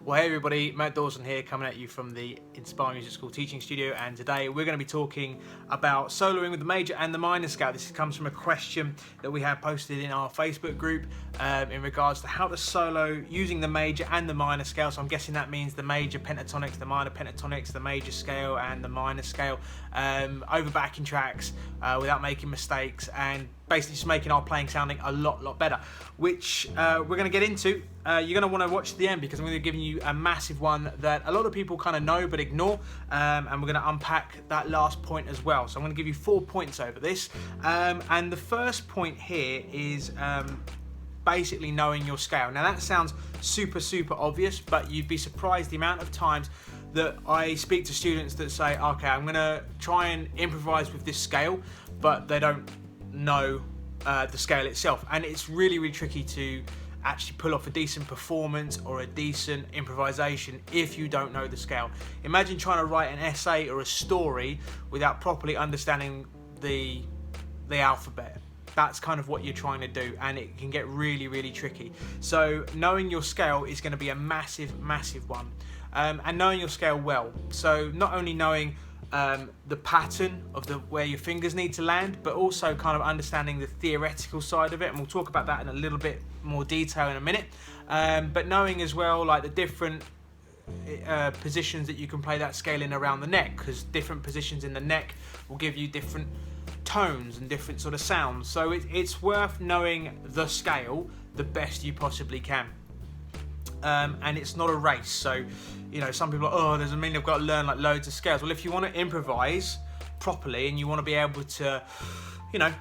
Well, hey everybody, Matt Dawson here, coming at you from the Inspire Music School Teaching Studio, and today we're going to be talking about soloing with the major and the minor scale. This comes from a question that we have posted in our Facebook group in regards to how to solo using the major and the minor scale. So I'm guessing that means the major pentatonics, the minor pentatonics, the major scale and the minor scale over backing tracks without making mistakes, and basically just making our playing sounding a lot better, which we're going to get into. You're going to want to watch to the end because I'm going to be giving you a massive one that a lot of people kind of know but ignore, and we're going to unpack that last point as well. So I'm going to give you 4 points over this, and the first point here is basically knowing your scale. Now that sounds super obvious, but you'd be surprised the amount of times that I speak to students that say, okay, I'm going to try and improvise with this scale, but they don't know the scale itself, and it's really tricky to actually pull off a decent performance or a decent improvisation if you don't know the scale. Imagine trying to write an essay or a story without properly understanding the alphabet. That's kind of what you're trying to do, and it can get really tricky. So knowing your scale is going to be a massive one, and knowing your scale well. So not only knowing the pattern of where your fingers need to land, but also kind of understanding the theoretical side of it, and we'll talk about that in a little bit more detail in a minute, but knowing as well like the different positions that you can play that scale in around the neck, because different positions in the neck will give you different tones and different sort of sounds. So it's worth knowing the scale the best you possibly can. And it's not a race. So, you know, some people are, oh, doesn't mean they've got to learn like loads of scales. Well, if you want to improvise properly and you want to be able to, you know,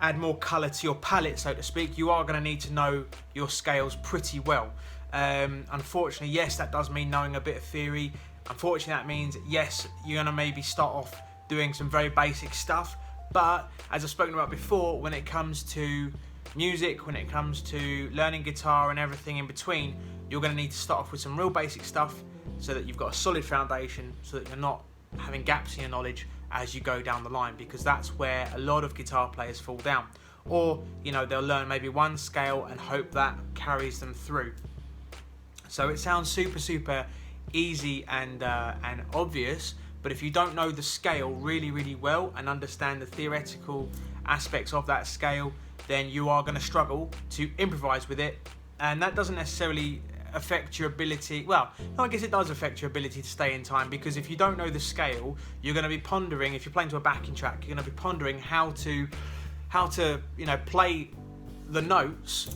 add more colour to your palette, so to speak, you are going to need to know your scales pretty well. Unfortunately, yes, that does mean knowing a bit of theory. Unfortunately, that means, yes, you're going to maybe start off doing some very basic stuff. But as I've spoken about before, when it comes to music, when it comes to learning guitar and everything in between, you're going to need to start off with some real basic stuff so that you've got a solid foundation, so that you're not having gaps in your knowledge as you go down the line, because that's where a lot of guitar players fall down. Or, you know, they'll learn maybe one scale and hope that carries them through. So it sounds super easy and obvious, but if you don't know the scale really well and understand the theoretical aspects of that scale, then you are going to struggle to improvise with it, and that doesn't necessarily affect your ability. Well, no, I guess it does affect your ability to stay in time, because if you don't know the scale, you're going to be pondering, if you're playing to a backing track, you're going to be pondering how to you know, play the notes,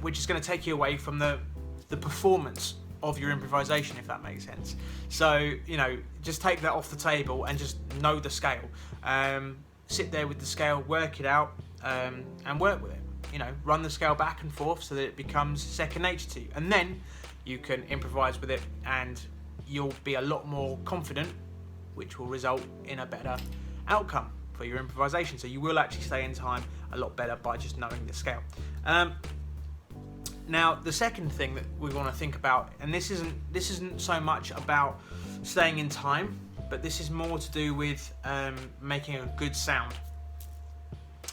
which is going to take you away from the performance of your improvisation, if that makes sense. So, you know, just take that off the table and just know the scale. Sit there with the scale, work it out, and work with it. You know, run the scale back and forth so that it becomes second nature to you, and then you can improvise with it, and you'll be a lot more confident, which will result in a better outcome for your improvisation. So you will actually stay in time a lot better by just knowing the scale. Now, the second thing that we want to think about, and this isn't so much about staying in time, but this is more to do with making a good sound.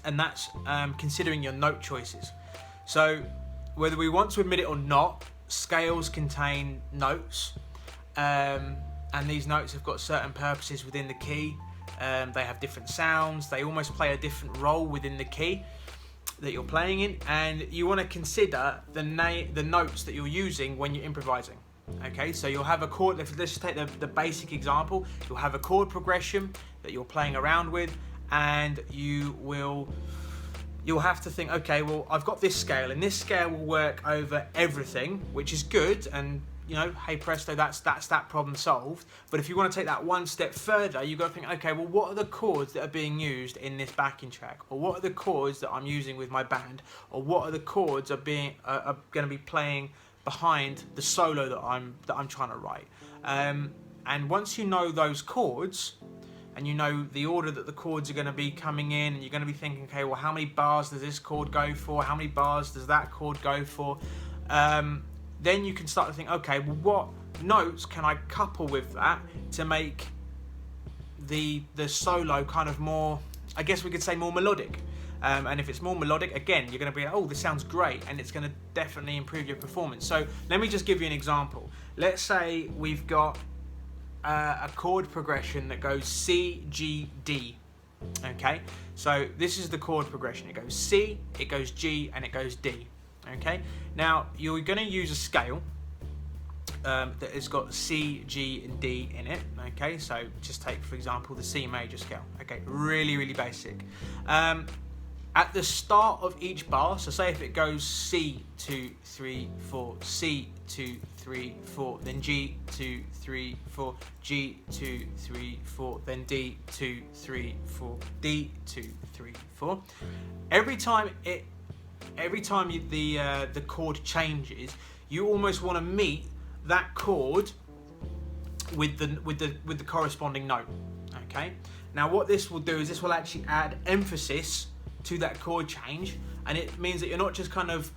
And that's considering your note choices. So whether we want to admit it or not, scales contain notes, and these notes have got certain purposes within the key. They have different sounds, they almost play a different role within the key that you're playing in, and you want to consider the notes that you're using when you're improvising. Okay, so you'll have a chord, let's just take the basic example. You'll have a chord progression that you're playing around with, and you'll have to think, okay, well, I've got this scale, and this scale will work over everything, which is good, and you know, hey presto, that's that problem solved. But if you want to take that one step further, you've got to think, okay, well, what are the chords that are being used in this backing track, or what are the chords that I'm using with my band, or what are the chords are going to be playing behind the solo that I'm trying to write. And once you know those chords, and you know the order that the chords are going to be coming in, and you're going to be thinking, okay, well, how many bars does this chord go for? How many bars does that chord go for? Then you can start to think, okay, well, what notes can I couple with that to make the solo kind of more, I guess we could say, more melodic. And if it's more melodic, again, you're going to be like, oh, this sounds great, and it's going to definitely improve your performance. So let me just give you an example. let's say we've got a chord progression that goes C, G, D. Okay, so this is the chord progression. It goes C, it goes G, and it goes D. Okay, now you're going to use a scale that has got C, G, and D in it. Okay, so just take, for example, the C major scale. Okay, really basic. At the start of each bar, so say if it goes C 2 3 4, C 2 3 4, then G 2 3 4, G 2 3 4, then D 2 3 4, D 2 3 4. Every time the chord changes, you almost want to meet that chord with the corresponding note. Okay. Now what this will do is this will actually add emphasis to that chord change, and it means that you're not just kind of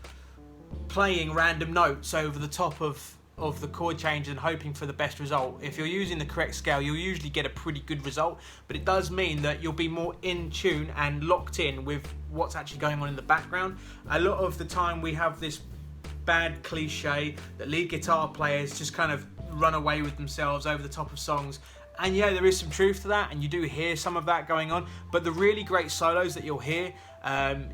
playing random notes over the top of the chord change and hoping for the best result. If you're using the correct scale, you'll usually get a pretty good result, but it does mean that you'll be more in tune and locked in with what's actually going on in the background. A lot of the time we have this bad cliche that lead guitar players just kind of run away with themselves over the top of songs. And yeah, there is some truth to that, and you do hear some of that going on. But the really great solos that you'll hear,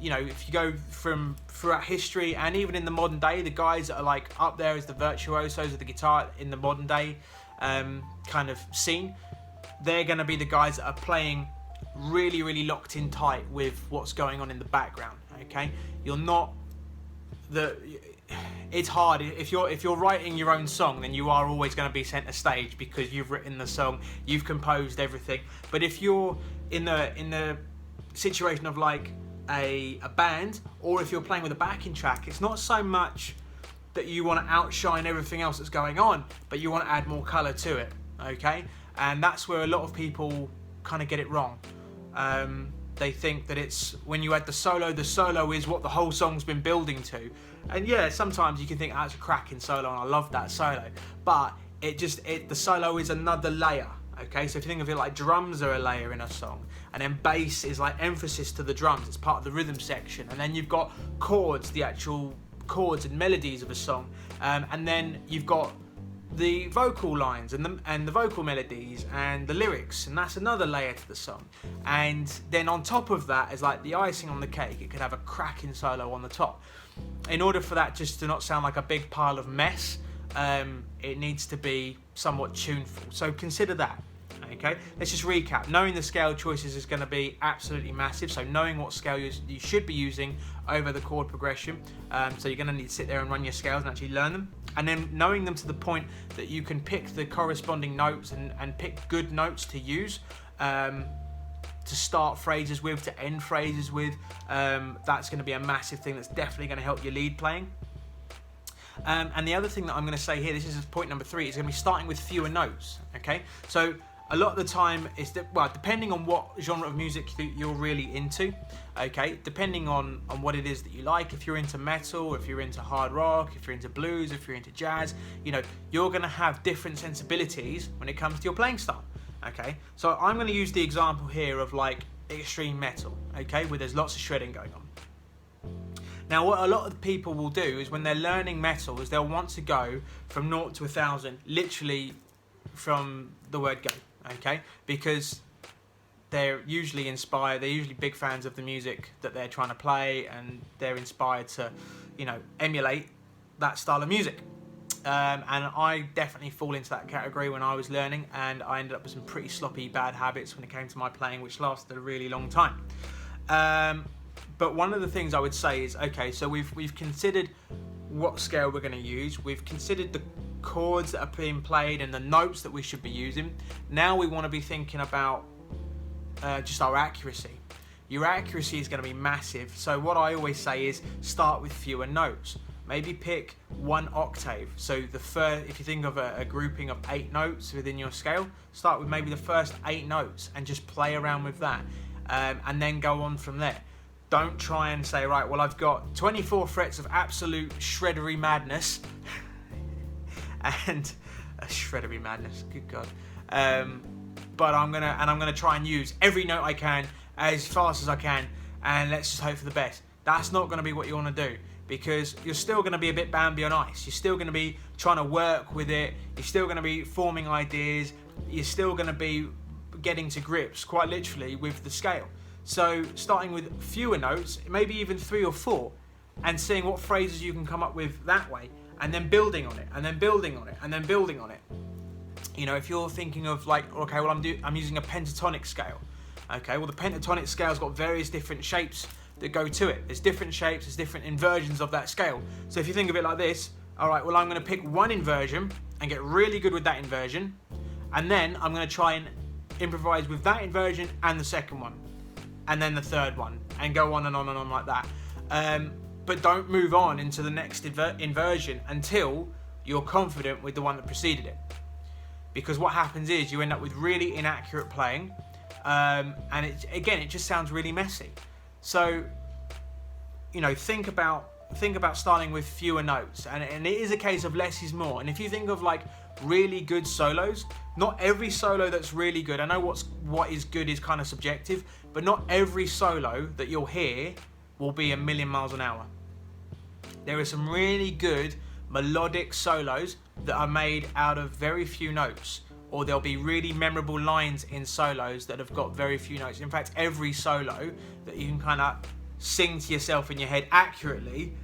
you know, if you go from throughout history and even in the modern day, the guys that are like up there as the virtuosos of the guitar in the modern day kind of scene, they're going to be the guys that are playing really locked in tight with what's going on in the background. Okay, you're not it's hard if you're writing your own song, then you are always going to be centre stage because you've written the song, you've composed everything. But if you're in the situation of like a band, or if you're playing with a backing track, it's not so much that you want to outshine everything else that's going on, but you want to add more colour to it. Okay, and that's where a lot of people kind of get it wrong. They think that it's when you add the solo is what the whole song's been building to. And yeah, sometimes you can think, it's a cracking solo and I love that solo. But the solo is another layer. Okay, so if you think of it like drums are a layer in a song, and then bass is like emphasis to the drums, it's part of the rhythm section, and then you've got chords, the actual chords and melodies of a song, and then you've got the vocal lines and the vocal melodies and the lyrics, and that's another layer to the song. And then on top of that is like the icing on the cake. It could have a cracking solo on the top. In order for that just to not sound like a big pile of mess, it needs to be somewhat tuneful. So consider that. Okay, let's just recap. Knowing the scale choices is going to be absolutely massive. So knowing what scale you should be using over the chord progression. So you're going to need to sit there and run your scales and actually learn them. And then knowing them to the point that you can pick the corresponding notes and pick good notes to use to start phrases with, to end phrases with. That's going to be a massive thing that's definitely going to help your lead playing. And the other thing that I'm going to say here, this is point number 3, is going to be starting with fewer notes. Okay, so a lot of the time is that, well, depending on what genre of music you're really into, okay, depending on what it is that you like, if you're into metal, if you're into hard rock, if you're into blues, if you're into jazz, you know, you're going to have different sensibilities when it comes to your playing style. Okay, so I'm going to use the example here of like extreme metal, okay, where there's lots of shredding going on. Now, what a lot of people will do is when they're learning metal is they'll want to go from 0 to 1,000, literally from the word go, okay? Because they're usually inspired, they're usually big fans of the music that they're trying to play, and they're inspired to, you know, emulate that style of music. And I definitely fall into that category when I was learning, and I ended up with some pretty sloppy bad habits when it came to my playing, which lasted a really long time. But one of the things I would say is, okay, so we've considered what scale we're going to use. We've considered the chords that are being played and the notes that we should be using. Now we want to be thinking about just our accuracy. Your accuracy is going to be massive. So what I always say is start with fewer notes. Maybe pick 1 octave. So if you think of a grouping of 8 notes within your scale, start with maybe the first 8 notes and just play around with that, and then go on from there. Don't try and say, right, well, I've got 24 frets of absolute shreddery madness, and shreddery madness, good God. But I'm gonna try and use every note I can as fast as I can, and let's just hope for the best. That's not going to be what you want to do. because you're still going to be a bit Bambi on ice. You're still going to be trying to work with it. You're still going to be forming ideas. You're still going to be getting to grips, quite literally, with the scale. So starting with fewer notes, maybe even 3 or 4, and seeing what phrases you can come up with that way, and then building on it, and then building on it, and then building on it. You know, if you're thinking of like, okay, well I'm using a pentatonic scale. Okay, well the pentatonic scale's got various different shapes that go to it. There's different shapes, there's different inversions of that scale. So if you think of it like this, all right, well I'm going to pick one inversion and get really good with that inversion, and then I'm going to try and improvise with that inversion and the second one, and then the third one, and go on and on and on like that. But don't move on into the next inversion until you're confident with the one that preceded it. Because what happens is you end up with really inaccurate playing, and it just sounds really messy. So, you know, think about starting with fewer notes, and it is a case of less is more. And if you think of like really good solos, not every solo that's really good, I know what is good is kind of subjective, but not every solo that you'll hear will be a million miles an hour. There are some really good melodic solos that are made out of very few notes, or there'll be really memorable lines in solos that have got very few notes. In fact, every solo that you can kind of sing to yourself in your head accurately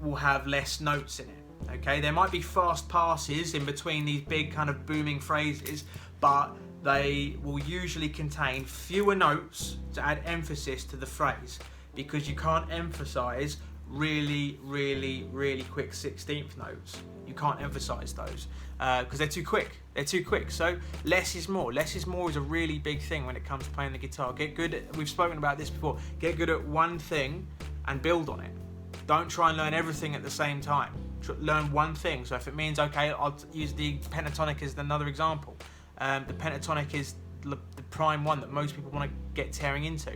will have less notes in it. Okay, there might be fast passes in between these big kind of booming phrases, but they will usually contain fewer notes to add emphasis to the phrase, because you can't emphasize really quick 16th notes. You can't emphasize those because they're too quick. So less is more. Less is more is a really big thing when it comes to playing the guitar. Get good at, we've spoken about this before, get good at one thing and build on it. Don't try and learn everything at the same time. Learn one thing. So if it means, okay, I'll use the pentatonic as another example. The pentatonic is the prime one that most people want to get tearing into.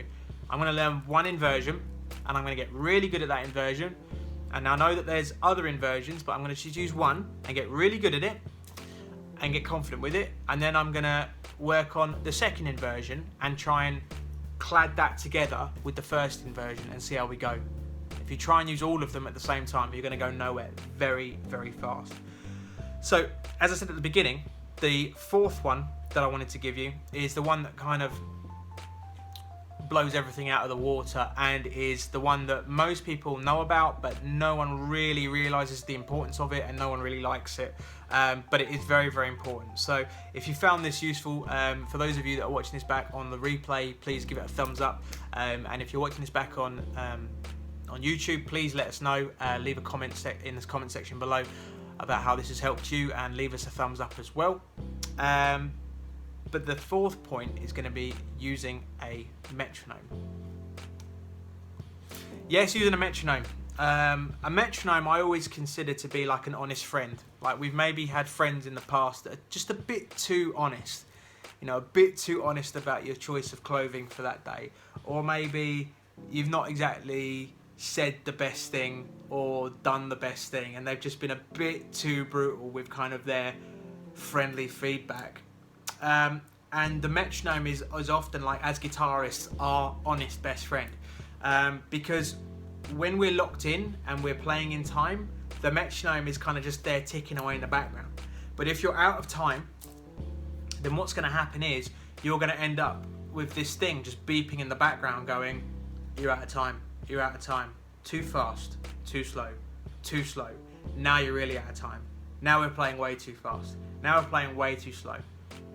I'm going to learn one inversion, and I'm going to get really good at that inversion. And I know that there's other inversions, but I'm going to just use one and get really good at it and get confident with it. And then I'm going to work on the second inversion and try and clad that together with the first inversion and see how we go. If you try and use all of them at the same time, you're going to go nowhere very fast. So, as I said at the beginning, the fourth one that I wanted to give you is the one that kind of blows everything out of the water and is the one that most people know about, but no one really realizes the importance of it and no one really likes it, but it is very important. So if you found this useful, for those of you that are watching this back on the replay, please give it a thumbs up, and if you're watching this back on YouTube, please let us know. Leave a comment in this comment section below about how this has helped you, and leave us a thumbs up as well. But the fourth point is going to be using a metronome. Yes, using a metronome. A metronome I always consider to be like an honest friend. Like, we've maybe had friends in the past that are just a bit too honest. You know, a bit too honest about your choice of clothing for that day. Or maybe you've not exactly said the best thing or done the best thing, and they've just been a bit too brutal with kind of their friendly feedback. And the metronome is often, like, as guitarists, our honest best friend, because when we're locked in and we're playing in time, the metronome is kind of just there ticking away in the background. But if you're out of time, then what's going to happen is you're going to end up with this thing just beeping in the background going, you're out of time, you're out of time, too fast, too slow, too slow, now you're really out of time, now we're playing way too fast, now we're playing way too slow.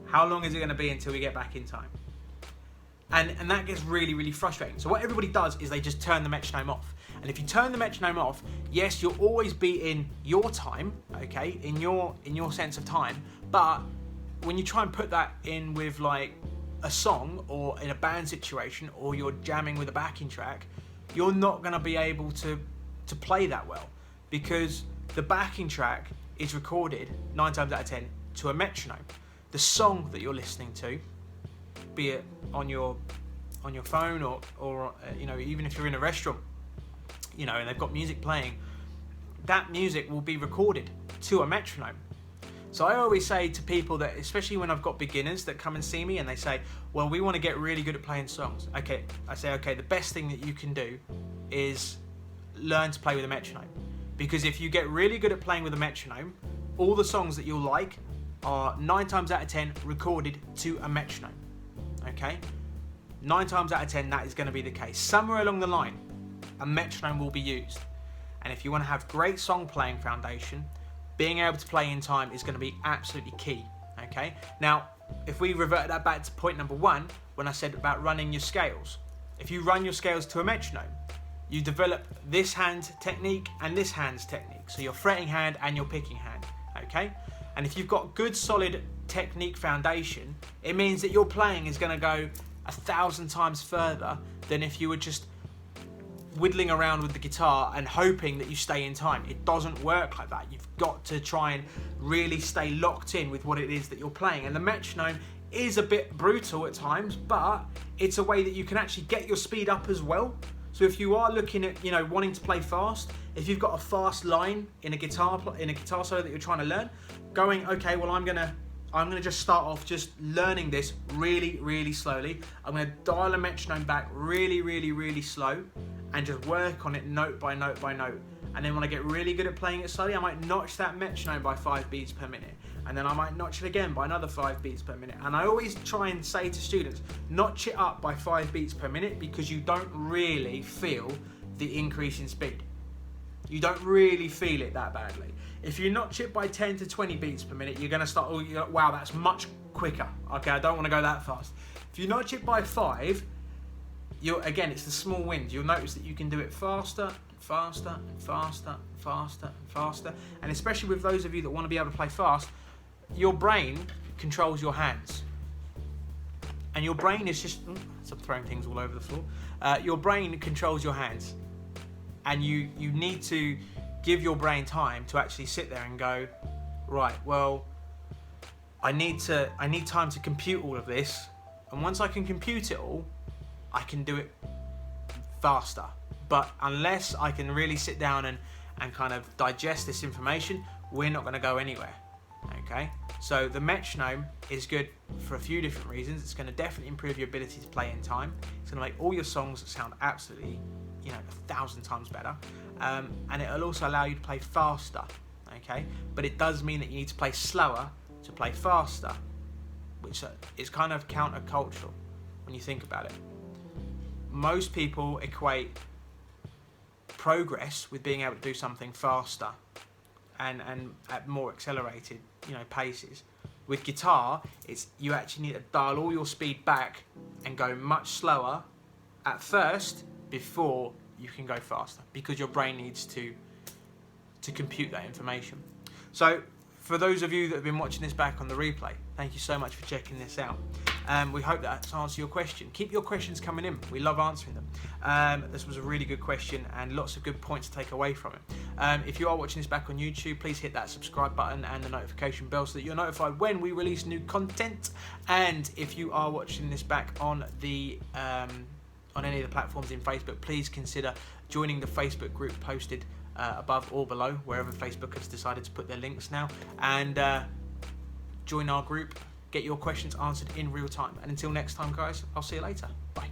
How long is it going to be until we get back in time? And that gets really frustrating. So what everybody does is they just turn the metronome off. And if you turn the metronome off, yes, you'll always be in your time, okay, in your sense of time. But when you try and put that in with like a song or in a band situation, or you're jamming with a backing track, you're not going to be able to play that well, because the backing track is recorded 9 times out of 10 to a metronome. The song that you're listening to, be it on your phone or you know, even if you're in a restaurant, you know, and they've got music playing, that music will be recorded to a metronome. So I always say to people that, especially when I've got beginners that come and see me and they say, well, we want to get really good at playing songs. Okay, I say, okay, the best thing that you can do is learn to play with a metronome. Because if you get really good at playing with a metronome, all the songs that you'll like are 9 times out of 10 recorded to a metronome. Okay? 9 times out of 10 that is going to be the case. Somewhere along the line, a metronome will be used. And if you want to have great song playing foundation, being able to play in time is going to be absolutely key. Okay? Now, if we revert that back to point number 1, when I said about running your scales. If you run your scales to a metronome, you develop this hand technique and this hand's technique. So your fretting hand and your picking hand. Okay? And if you've got good solid technique foundation, it means that your playing is going to go 1,000 times further than if you were just whittling around with the guitar and hoping that you stay in time. It doesn't work like that. You've got to try and really stay locked in with what it is that you're playing. And the metronome is a bit brutal at times, but it's a way that you can actually get your speed up as well. So if you are looking at, wanting to play fast, if you've got a fast line in a guitar solo that you're trying to learn, going, okay, well I'm gonna just start off just learning this really, really slowly. I'm gonna dial a metronome back really, really, really slow and just work on it note by note by note. And then when I get really good at playing it slowly, I might notch that metronome by 5 beats per minute. And then I might notch it again by another 5 beats per minute. And I always try and say to students, notch it up by 5 beats per minute because you don't really feel the increase in speed. You don't really feel it that badly. If you notch it by 10 to 20 beats per minute, you're going to start, wow, that's much quicker. Okay, I don't want to go that fast. If you notch it by 5, again, it's the small wins. You'll notice that you can do it faster, faster, and faster, and faster, and faster. And especially with those of you that want to be able to play fast, your brain controls your hands. And your brain is just, I'm throwing things all over the floor. Your brain controls your hands. And you need to give your brain time to actually sit there and go, right, well, I need time to compute all of this. And once I can compute it all, I can do it faster. But unless I can really sit down and kind of digest this information, we're not going to go anywhere. Okay, so the metronome is good for a few different reasons. It's going to definitely improve your ability to play in time. It's going to make all your songs sound absolutely, 1,000 times better. And it'll also allow you to play faster. Okay, but it does mean that you need to play slower to play faster, which is kind of countercultural when you think about it. Most people equate progress with being able to do something faster and at more accelerated paces. With guitar, it's you actually need to dial all your speed back and go much slower at first before you can go faster, because your brain needs to compute that information. So for those of you that have been watching this back on the replay, thank you so much for checking this out. We hope that's answered your question. Keep your questions coming in. We love answering them. This was a really good question and lots of good points to take away from it. If you are watching this back on YouTube, please hit that subscribe button and the notification bell so that you're notified when we release new content. And if you are watching this back on the on any of the platforms in Facebook, please consider joining the Facebook group posted above or below, wherever Facebook has decided to put their links now, and join our group. Get your questions answered in real time. And until next time, guys, I'll see you later. Bye.